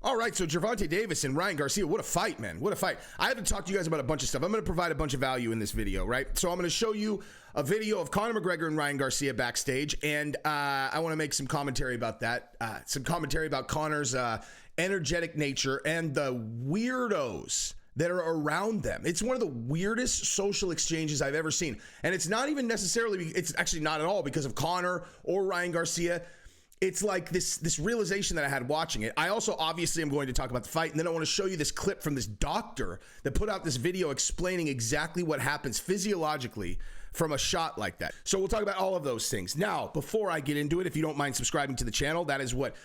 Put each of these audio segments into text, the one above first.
All right, so Gervonta Davis and Ryan Garcia, what a fight, man. What a fight. I have to talk to you guys about a bunch of stuff. I'm going to provide a bunch of value in this video, right? So I'm going to show you a video of Conor McGregor and Ryan Garcia backstage, and I want to make some commentary about that, some commentary about Conor's energetic nature and the weirdos that are around them. It's one of the weirdest social exchanges I've ever seen, and it's not even necessarily, it's actually not at all because of Conor or Ryan Garcia. It's like this realization that I had watching it. I also obviously am going to talk about the fight, and then I want to show you this clip from this doctor that put out this video explaining exactly what happens physiologically from a shot like that. So we'll talk about all of those things. Now, before I get into it, if you don't mind subscribing to the channel, that's what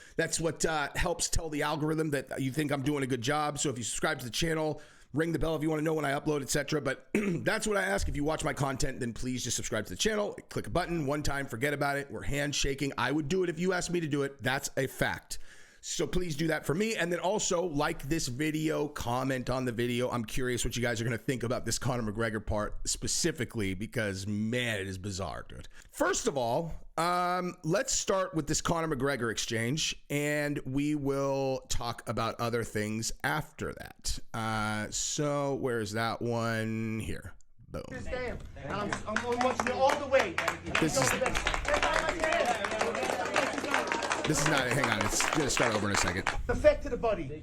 helps tell the algorithm that you think I'm doing a good job. So if you subscribe to the channel, ring the bell if you want to know when I upload, etc. But that's what I ask. If you watch my content, then please just subscribe to the channel. Click a button one time, forget about it. We're handshaking. I would do it if you asked me to do it. That's a fact. So please do that for me. And then also like this video, comment on the video. I'm curious what you guys are going to think about this Conor McGregor part specifically, because man, it is bizarre, dude. First of all, let's start with this Conor McGregor exchange, and we will talk about other things after that. So where's that one? Here. Boom. I'm watching you all the way. This is not, hang on, it's gonna start over in a second. Effect to the body.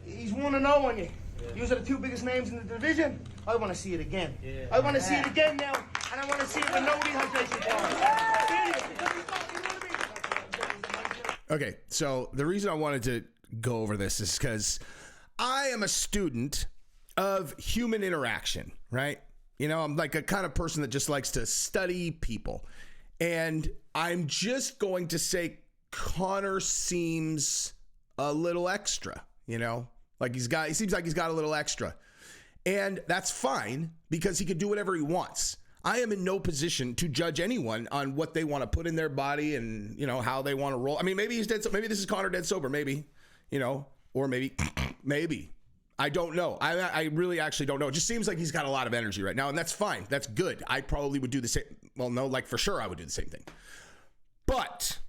He's 1-0 on you. These are the two biggest names in the division. I want to see it again. I want to see it again now, and I want to see it with no dehydration power. Okay, so the reason I wanted to go over this is because I am a student of human interaction, right? You know, I'm like a kind of person that just likes to study people. And I'm just going to say Conor seems a little extra, you know, like he seems like he's got a little extra, and that's fine because he can do whatever he wants. I am in no position to judge anyone on what they want to put in their body and, you know, how they want to roll. I mean, maybe he's dead. Maybe this is Conor dead sober, maybe, you know, or maybe, I don't know. I really actually don't know. It just seems like he's got a lot of energy right now, and that's fine. That's good. I probably would do the same. Well, no, like for sure I would do the same thing. But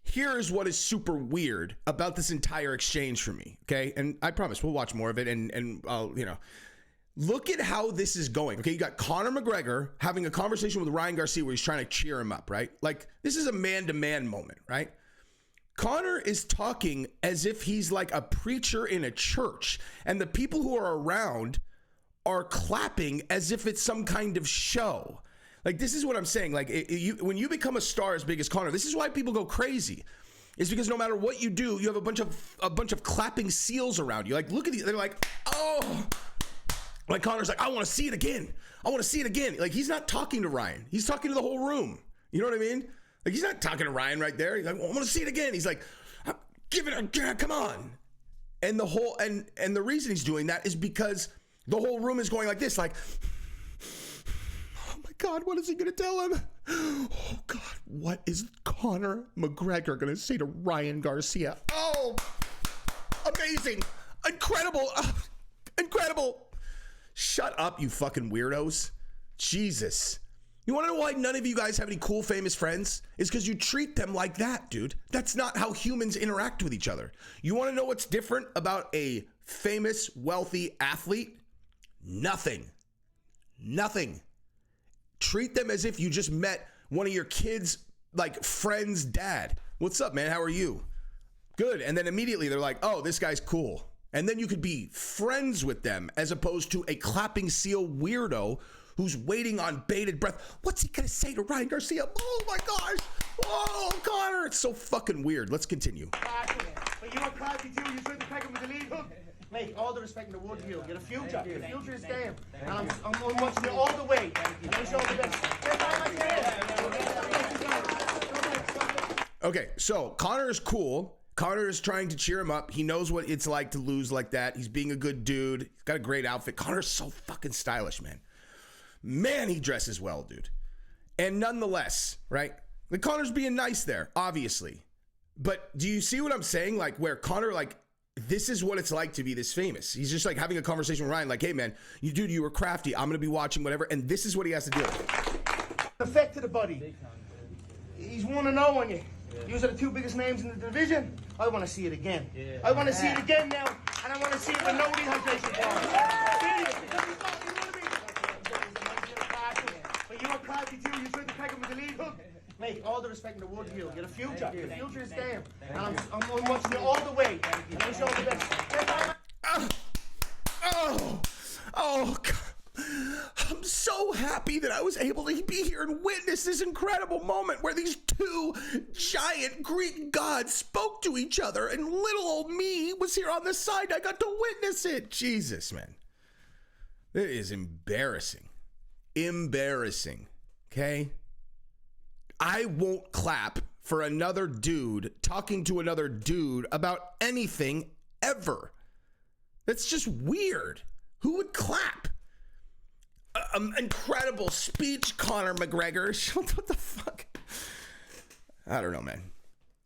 here's what is super weird about this entire exchange for me, okay? And I promise we'll watch more of it, and I'll, you know, look at how this is going, okay? You got Conor McGregor having a conversation with Ryan Garcia where he's trying to cheer him up, right? Like, this is a man-to-man moment, right? Conor is talking as if he's like a preacher in a church, and the people who are around are clapping as if it's some kind of show. Like, this is what I'm saying. Like, when you become a star as big as Conor, this is why people go crazy. It's because no matter what you do, you have a bunch of clapping seals around you. Like, look at these. They're like, oh. Like, Conor's like, I want to see it again. I want to see it again. Like, he's not talking to Ryan. He's talking to the whole room. You know what I mean? Like, he's not talking to Ryan right there. He's like, well, I want to see it again. He's like, give it a, come on. And the whole, and the reason he's doing that is because the whole room is going like this, like, oh my God, what is he going to tell him? Oh God, what is Conor McGregor going to say to Ryan Garcia? Oh, amazing. Incredible. Incredible. Shut up, you fucking weirdos. Jesus. You want to know why none of you guys have any cool, famous friends? It's because you treat them like that, dude. That's not how humans interact with each other. You want to know what's different about a famous, wealthy athlete? Nothing. Nothing. Treat them as if you just met one of your kids' like friend's dad. What's up, man? How are you? Good. And then immediately they're like, oh, this guy's cool. And then you could be friends with them as opposed to a clapping seal weirdo who's waiting on bated breath. What's he gonna say to Ryan Garcia? Oh my gosh. Oh, Conor. It's so fucking weird. Let's continue. But you are classy too. You should take him with the lead hook. Mate, all the respect in the world to you. You're the future. The future is staying. And I'm watching you all the way. I wish you all the best. Okay, so Conor is cool. Conor is trying to cheer him up. He knows what it's like to lose like that. He's being a good dude. He's got a great outfit. Conor's so fucking stylish, man. Man, he dresses well, dude. And nonetheless, right? Like, Conor's being nice there, obviously. But do you see what I'm saying? Like, where Conor, like, this is what it's like to be this famous. He's just like having a conversation with Ryan, like, hey, man, you were crafty. I'm going to be watching whatever. And this is what he has to deal with. Effect to the body. He's 1-0 on you. These are the two biggest names in the division. I want to see it again. I want to see it again now, and I want to see it with no rehydration bars. But you're classy too. You tried to peg him with the lead hook. Mate, all the respect in the world to you. You're the future. The future is there. And I'm watching you all the way. And I wish you all the best. Oh, God. I'm so happy that I was able to be here and witness this incredible moment where these two giant Greek gods spoke to each other, and little old me was here on the side. I got to witness it. Jesus, man. It is embarrassing. Embarrassing. Okay? I won't clap for another dude talking to another dude about anything ever. That's just weird. Who would clap? Incredible speech, Conor McGregor. What the fuck? I don't know, man.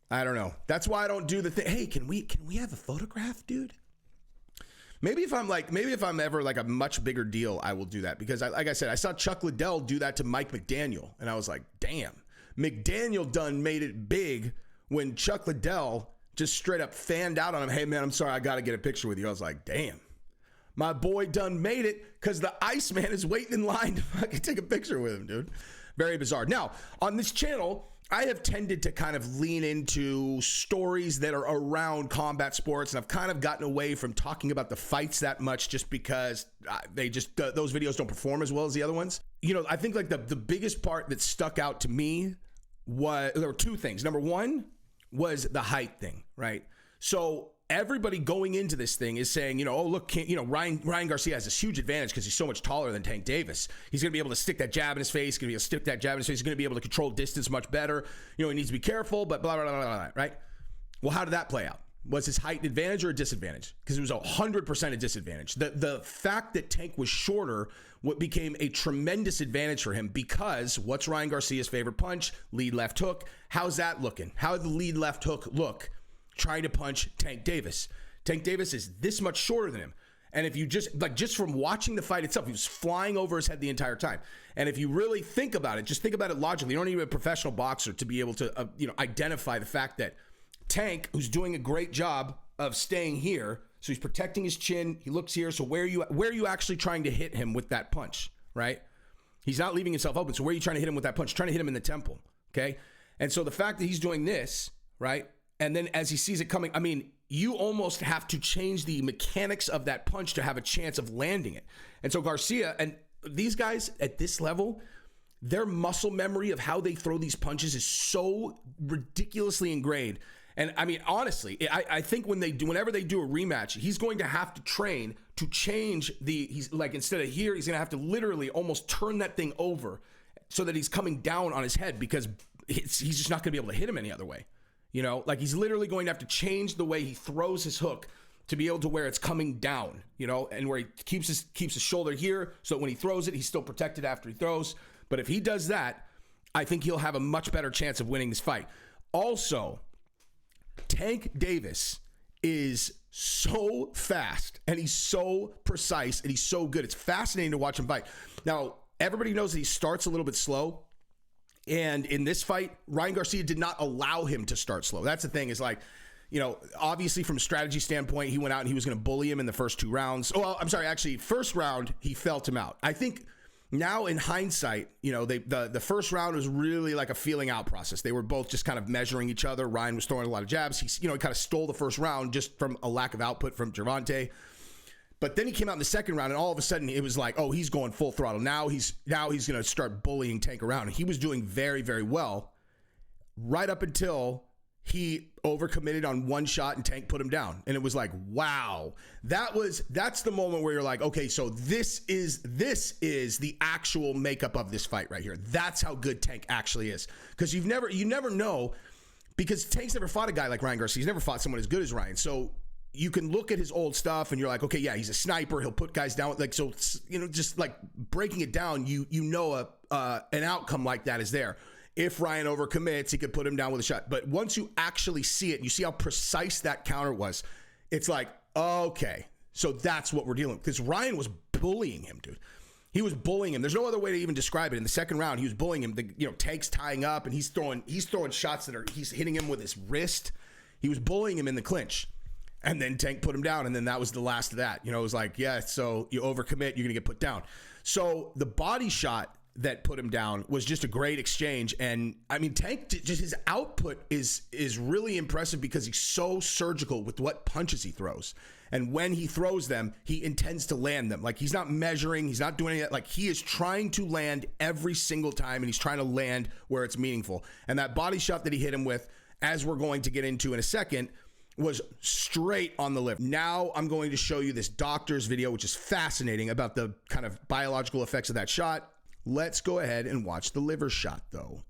I don't know. That's why I don't do the thing. Hey, can we have a photograph, dude? Maybe if I'm ever like a much bigger deal, I will do that, because like I said, I saw Chuck Liddell do that to Mike McDaniel, and I was like, damn. McDaniel done made it big when Chuck Liddell just straight up fanned out on him. Hey, man, I'm sorry, I got to get a picture with you. I was like, damn. My boy done made it because the Iceman is waiting in line to fucking take a picture with him, dude. Very bizarre. Now, on this channel, I have tended to kind of lean into stories that are around combat sports, and I've kind of gotten away from talking about the fights that much just because those videos don't perform as well as the other ones. You know, I think like the biggest part that stuck out to me was, there were two things. Number one was the height thing, right? So everybody going into this thing is saying, you know, oh, look, Ryan Garcia has this huge advantage because he's so much taller than Tank Davis. He's going to be able to stick that jab in his face. He's going to be able to stick that jab in his face. He's going to be able to control distance much better. You know, he needs to be careful, but blah, blah, blah, blah, blah, right? Well, how did that play out? Was his height an advantage or a disadvantage? Because it was 100% a disadvantage. The fact that Tank was shorter, what became a tremendous advantage for him, because what's Ryan Garcia's favorite punch? Lead left hook. How's that looking? How did the lead left hook look trying to punch Tank Davis? Tank Davis is this much shorter than him. And if you just from watching the fight itself, he was flying over his head the entire time. And if you really think about it, just think about it logically. You don't need a professional boxer to be able to identify the fact that Tank, who's doing a great job of staying here, so he's protecting his chin, he looks here, so where are you actually trying to hit him with that punch, right? He's not leaving himself open, so where are you trying to hit him with that punch? Trying to hit him in the temple, okay? And so the fact that he's doing this, right, and then as he sees it coming, I mean, you almost have to change the mechanics of that punch to have a chance of landing it. And so Garcia, and these guys at this level, their muscle memory of how they throw these punches is so ridiculously ingrained. And I mean, honestly, I think whenever they do a rematch, he's going to have to train to change he's like, instead of here, he's going to have to literally almost turn that thing over so that he's coming down on his head, because he's just not going to be able to hit him any other way. You know, like he's literally going to have to change the way he throws his hook to be able to where it's coming down, you know, and where he keeps his shoulder here, so that when he throws it, he's still protected after he throws. But if he does that, I think he'll have a much better chance of winning this fight. Also, Tank Davis is so fast, and he's so precise, and he's so good. It's fascinating to watch him fight. Now, everybody knows that he starts a little bit slow. And in this fight, Ryan Garcia did not allow him to start slow. That's the thing, is like, you know, obviously from a strategy standpoint, he went out and he was going to bully him in the first two rounds. Oh, well, I'm sorry, actually, first round, he felt him out. I think now in hindsight, you know, the first round was really like a feeling out process. They were both just kind of measuring each other. Ryan was throwing a lot of jabs. He kind of stole the first round just from a lack of output from Gervonta. But then he came out in the second round, and all of a sudden it was like, oh, he's going full throttle. Now he's going to start bullying Tank around. And he was doing very, very well right up until he overcommitted on one shot and Tank put him down. And it was like, wow, that's the moment where you're like, okay, so this is the actual makeup of this fight right here. That's how good Tank actually is. Because you never know, because Tank's never fought a guy like Ryan Garcia. He's never fought someone as good as Ryan. So you can look at his old stuff and you're like, okay, yeah, he's a sniper. He'll put guys down. Like, so, you know, just like breaking it down, you know, an outcome like that is there. If Ryan overcommits, he could put him down with a shot. But once you actually see it, and you see how precise that counter was, it's like, okay, so that's what we're dealing with. Because Ryan was bullying him, dude. He was bullying him. There's no other way to even describe it. In the second round, he was bullying him. Tank's tying up, and he's throwing shots he's hitting him with his wrist. He was bullying him in the clinch. And then Tank put him down, and then that was the last of that. It was like, yeah, so you overcommit, you're going to get put down. So the body shot that put him down was just a great exchange. And, I mean, Tank, just his output is really impressive because he's so surgical with what punches he throws. And when he throws them, he intends to land them. Like, he's not measuring, he's not doing any of that. Like, he is trying to land every single time, and he's trying to land where it's meaningful. And that body shot that he hit him with, as we're going to get into in a second, was straight on the liver. Now I'm going to show you this doctor's video, which is fascinating, about the kind of biological effects of that shot. Let's go ahead and watch the liver shot, though.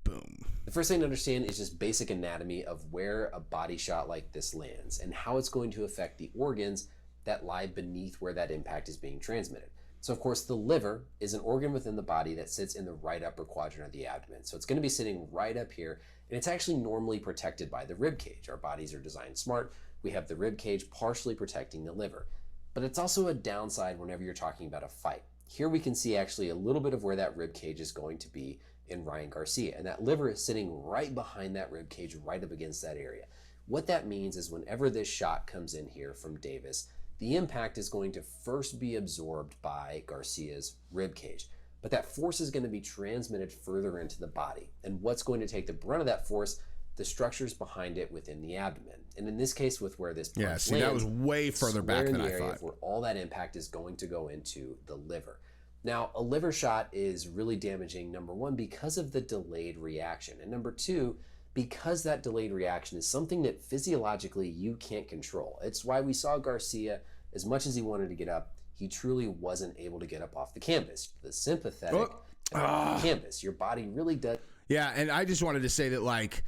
Boom. The first thing to understand is just basic anatomy of where a body shot like this lands and how it's going to affect the organs that lie beneath where that impact is being transmitted. So of course, the liver is an organ within the body that sits in the right upper quadrant of the abdomen. So it's going to be sitting right up here, and it's actually normally protected by the rib cage. Our bodies are designed smart. We have the rib cage partially protecting the liver. But it's also a downside whenever you're talking about a fight. Here we can see actually a little bit of where that rib cage is going to be in Ryan Garcia, and that liver is sitting right behind that rib cage, right up against that area. What that means is whenever this shot comes in here from Davis, the impact is going to first be absorbed by Garcia's rib cage, but that force is going to be transmitted further into the body. And what's going to take the brunt of that force? The structures behind it within the abdomen. And in this case, with where this punch lands, that was way further back than I thought. Where all that impact is going to go into the liver. Now, a liver shot is really damaging, number one, because of the delayed reaction. And number two, because that delayed reaction is something that physiologically you can't control. It's why we saw Garcia, as much as he wanted to get up, he truly wasn't able to get up off the canvas. The sympathetic canvas, your body really does. Yeah, and I just wanted to say that, like,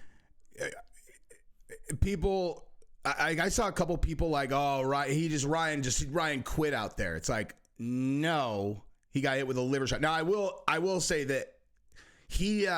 people, I saw a couple people like, oh, Ryan quit out there. It's like, no, he got hit with a liver shot. Now, I will say that he,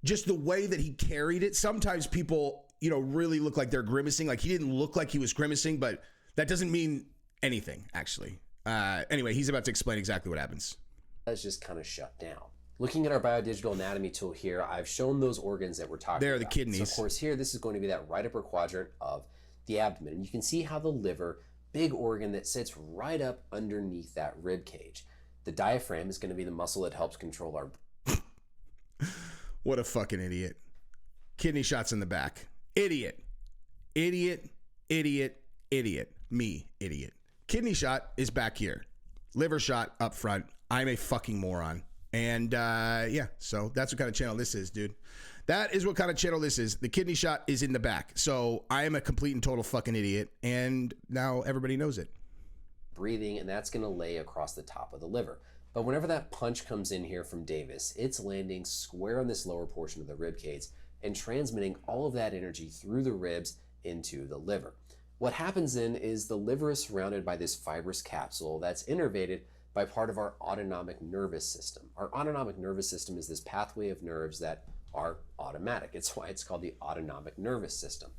just the way that he carried it, sometimes people, really look like they're grimacing. Like, he didn't look like he was grimacing, but that doesn't mean anything, actually. Anyway, he's about to explain exactly what happens. That's just kind of shut down. Looking at our biodigital anatomy tool here, I've shown those organs that we're talking about. They're the kidneys. So of course here, this is going to be that right upper quadrant of the abdomen. And you can see how the liver, big organ that sits right up underneath that rib cage. The diaphragm is going to be the muscle that helps control our... What a fucking idiot. Kidney shots in the back. Idiot. Idiot. Idiot. Idiot. Me, idiot. Kidney shot is back here. Liver shot up front. I'm a fucking moron. And yeah, so that's what kind of channel this is, dude. That is what kind of channel this is. The kidney shot is in the back. So I am a complete and total fucking idiot. And now everybody knows it. Breathing, and that's going to lay across the top of the liver. But whenever that punch comes in here from Davis, it's landing square on this lower portion of the rib cage and transmitting all of that energy through the ribs into the liver. What happens then is the liver is surrounded by this fibrous capsule that's innervated by part of our autonomic nervous system. Our autonomic nervous system is this pathway of nerves that are automatic. It's why it's called the autonomic nervous system.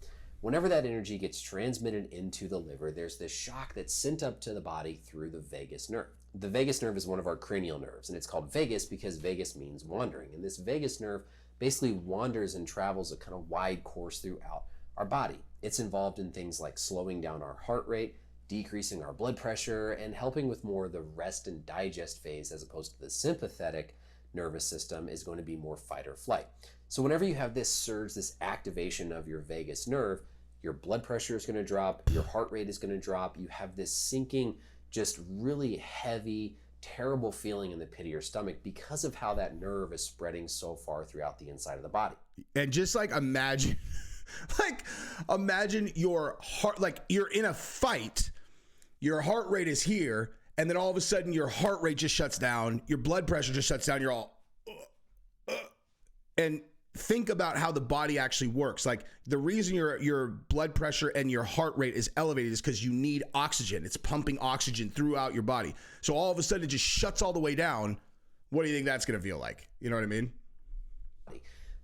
Whenever that energy gets transmitted into the liver, there's this shock that's sent up to the body through the vagus nerve. The vagus nerve is one of our cranial nerves, and it's called vagus because vagus means wandering. And this vagus nerve basically wanders and travels a kind of wide course throughout our body. It's involved in things like slowing down our heart rate, decreasing our blood pressure, and helping with more of the rest and digest phase, as opposed to the sympathetic nervous system is going to be more fight or flight. So whenever you have this surge, this activation of your vagus nerve, your blood pressure is going to drop, your heart rate is going to drop, you have this sinking, just really heavy, terrible feeling in the pit of your stomach because of how that nerve is spreading so far throughout the inside of the body. And just like imagine your heart, like you're in a fight, your heart rate is here, and then all of a sudden your heart rate just shuts down, your blood pressure just shuts down, you're all, and think about how the body actually works. Like the reason your blood pressure and your heart rate is elevated is because you need oxygen. It's pumping oxygen throughout your body. So all of a sudden it just shuts all the way down. What do you think that's going to feel like? You know what I mean?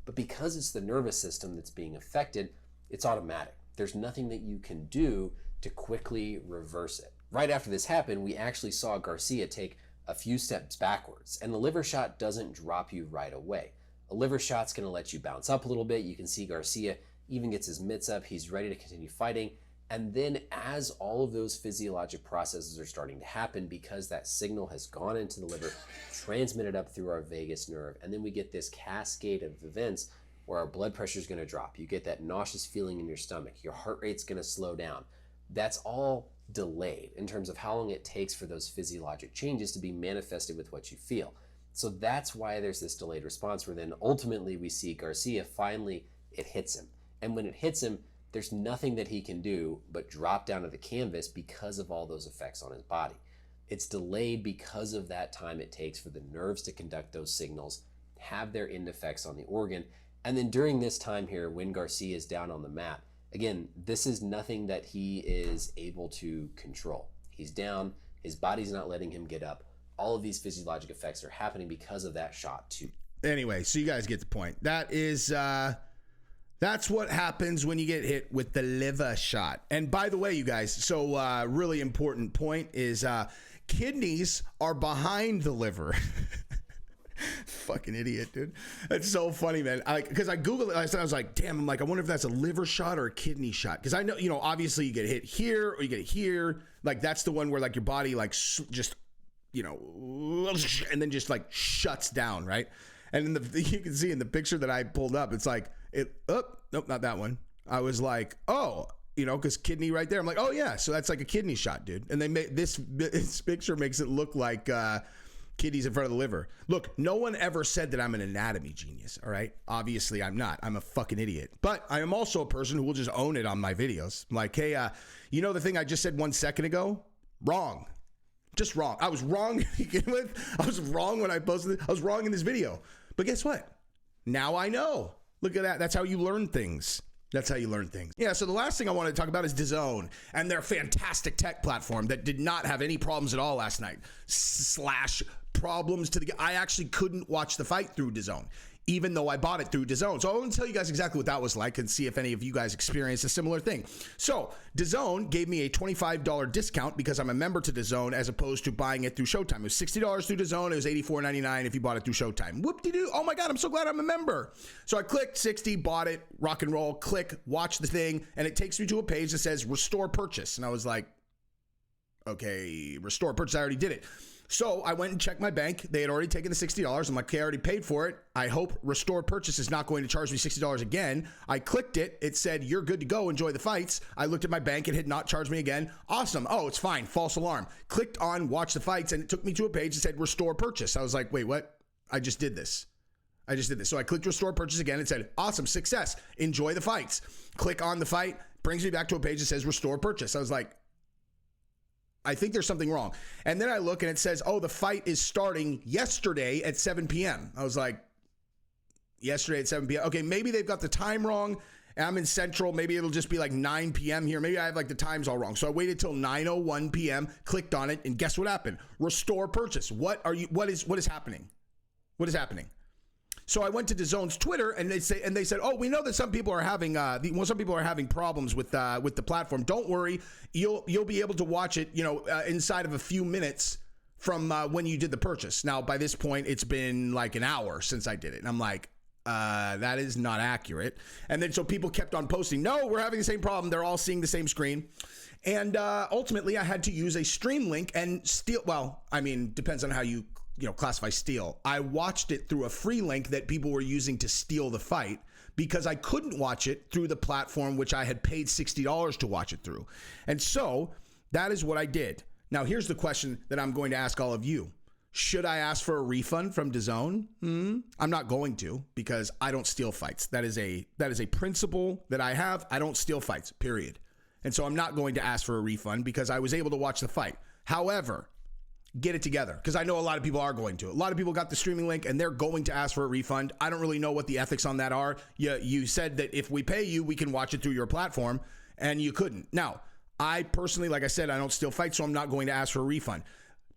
But because it's the nervous system that's being affected, it's automatic. There's nothing that you can do to quickly reverse it. Right after this happened, we actually saw Garcia take a few steps backwards. And the liver shot doesn't drop you right away. A liver shot's going to let you bounce up a little bit. You can see Garcia even gets his mitts up. He's ready to continue fighting. And then as all of those physiologic processes are starting to happen, because that signal has gone into the liver, transmitted up through our vagus nerve, and then we get this cascade of events where our blood pressure is going to drop. You get that nauseous feeling in your stomach. Your heart rate's going to slow down. That's all delayed in terms of how long it takes for those physiologic changes to be manifested with what you feel. So that's why there's this delayed response where then ultimately we see Garcia, finally it hits him. And when it hits him, there's nothing that he can do but drop down to the canvas because of all those effects on his body. It's delayed because of that time it takes for the nerves to conduct those signals, have their end effects on the organ. And then during this time here, when Garcia is down on the mat, again, this is nothing that he is able to control. He's down, his body's not letting him get up. All of these physiologic effects are happening because of that shot too. Anyway, so you guys get the point. That is, that's what happens when you get hit with the liver shot. And by the way, you guys, so really important point is kidneys are behind the liver. Fucking idiot, dude. That's so funny, man. Because I Googled it, I was like, damn, I'm like, I wonder if that's a liver shot or a kidney shot. Because I know, you know, obviously you get hit here or you get here. Like, that's the one where, like, your body, like, just, you know, and then just, like, shuts down, right? And in the, you can see in the picture that I pulled up, it's like, nope, not that one. I was like, oh, you know, because kidney right there. I'm like, oh, yeah, so that's like a kidney shot, dude. And they made this picture makes it look like kidneys in front of the liver. Look, no one ever said that I'm an anatomy genius, all right? Obviously, I'm not. I'm a fucking idiot. But I am also a person who will just own it on my videos. I'm like, hey, you know the thing I just said 1 second ago? Wrong. Just wrong. I was wrong to begin with. I was wrong when I posted it. I was wrong in this video. But guess what? Now I know. Look at that. That's how you learn things. That's how you learn things. Yeah, so the last thing I want to talk about is DAZN and their fantastic tech platform that did not have any problems at all last night. Problems to the... I actually couldn't watch the fight through DAZN, even though I bought it through DAZN. So I want to tell you guys exactly what that was like and see if any of you guys experienced a similar thing. So DAZN gave me a $25 discount because I'm a member to DAZN as opposed to buying it through Showtime. It was $60 through DAZN. It was $84.99 if you bought it through Showtime. Whoop-de-doo. Oh my God, I'm so glad I'm a member. So I clicked 60, bought it, rock and roll, click, watch the thing, and it takes me to a page that says restore purchase. And I was like, okay, restore purchase, I already did it. So I went and checked my bank. They had already taken the $60. I'm like, okay, I already paid for it. I hope restore purchase is not going to charge me $60 again. I clicked it. It said, you're good to go. Enjoy the fights. I looked at my bank. It had not charged me again. Awesome. Oh, it's fine. False alarm. Clicked on watch the fights and it took me to a page that said restore purchase. I was like, wait, what? I just did this. So I clicked restore purchase again. It said, awesome, success. Enjoy the fights. Click on the fight. Brings me back to a page that says restore purchase. I was like, I think there's something wrong. And then I look and it says, oh, the fight is starting yesterday at 7 p.m. I was like, yesterday at 7 p.m. Okay, maybe they've got the time wrong. I'm in Central. Maybe it'll just be like 9 p.m. here. Maybe I have like the times all wrong. So I waited till 9:01 p.m., clicked on it, and guess what happened? Restore purchase. What is happening? What is happening? So I went to DAZN's Twitter and they said, oh, we know that some people are having problems with the platform. Don't worry, you'll be able to watch it, inside of a few minutes from when you did the purchase. Now, by this point, it's been like an hour since I did it, and I'm like, that is not accurate. And then so people kept on posting, no, we're having the same problem. They're all seeing the same screen. And ultimately, I had to use a stream link and steal. Well, I mean, depends on how you classify steal. I watched it through a free link that people were using to steal the fight because I couldn't watch it through the platform which I had paid $60 to watch it through. And so that is what I did. Now, here's the question that I'm going to ask all of you. Should I ask for a refund from DAZN? I'm not going to because I don't steal fights. That is a principle that I have. I don't steal fights, period. And so I'm not going to ask for a refund because I was able to watch the fight. However, get it together because I know a lot of people are going to. A lot of people got the streaming link and they're going to ask for a refund. I don't really know what the ethics on that are. You said that if we pay you, we can watch it through your platform, and you couldn't. Now, I personally, like I said, I don't steal fights, so I'm not going to ask for a refund.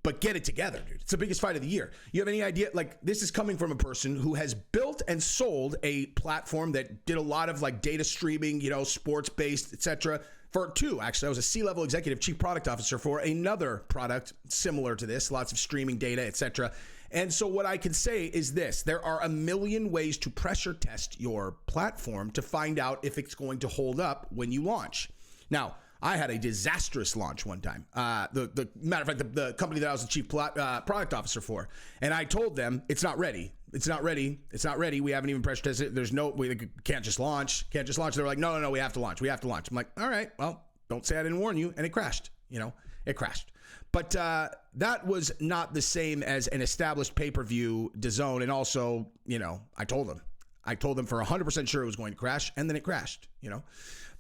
But get it together, dude. It's the biggest fight of the year. You have any idea? Like, this is coming from a person who has built and sold a platform that did a lot of like data streaming, sports based, etc. for two, actually. I was a C-level executive chief product officer for another product similar to this, lots of streaming data, etc. And so what I can say is this: there are a million ways to pressure test your platform to find out if it's going to hold up when you launch. Now, I had a disastrous launch one time. The matter of fact, the company that I was the chief product officer for, and I told them it's not ready. It's not ready. It's not ready. We haven't even pressure tested it. We can't just launch. Can't just launch. They were like, no, we have to launch. We have to launch. I'm like, all right, well, don't say I didn't warn you. And it crashed. It crashed. But that was not the same as an established pay-per-view DAZN. And also, I told them for 100% sure it was going to crash, and then it crashed.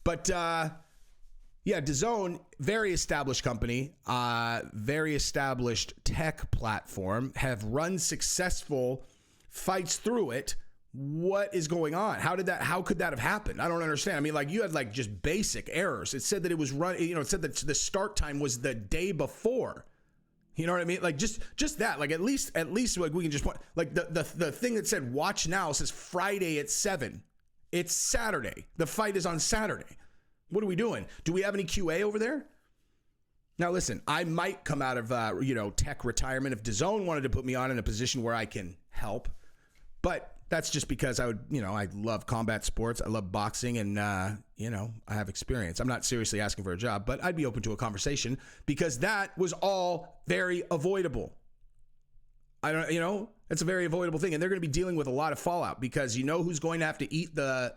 But yeah, DAZN, very established company, very established tech platform, have run successful fights through it. What is going on? How could that have happened? I don't understand. I mean, like, you had just basic errors. It said that it was it said that the start time was the day before. You know what I mean? Like, just that, like, at least like we can just point, like, the thing that said watch now says Friday at 7. It's Saturday. The fight is on Saturday. What are we doing? Do we have any QA over there? Now, listen, I might come out of, tech retirement if DAZN wanted to put me on in a position where I can help. But that's just because I love combat sports. I love boxing, and, I have experience. I'm not seriously asking for a job, but I'd be open to a conversation because that was all very avoidable. It's a very avoidable thing. And they're going to be dealing with a lot of fallout because who's going to have to eat the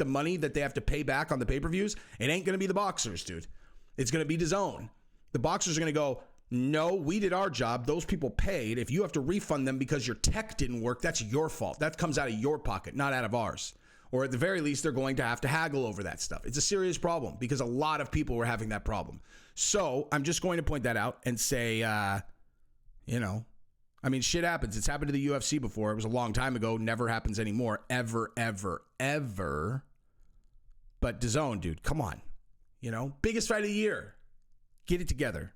money that they have to pay back on the pay-per-views? It ain't going to be the boxers, dude. It's going to be DAZN. The boxers are going to go, no, we did our job. Those people paid. If you have to refund them because your tech didn't work, that's your fault. That comes out of your pocket, not out of ours. Or at the very least, they're going to have to haggle over that stuff. It's a serious problem because a lot of people were having that problem. So I'm just going to point that out and say, shit happens. It's happened to the UFC before. It was a long time ago. Never happens anymore. Ever, ever, ever. But DAZN, dude, come on. Biggest fight of the year. Get it together.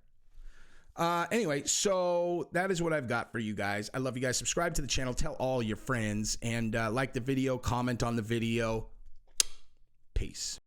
Anyway, so that is what I've got for you guys. I love you guys. Subscribe to the channel. Tell all your friends. And like the video. Comment on the video. Peace.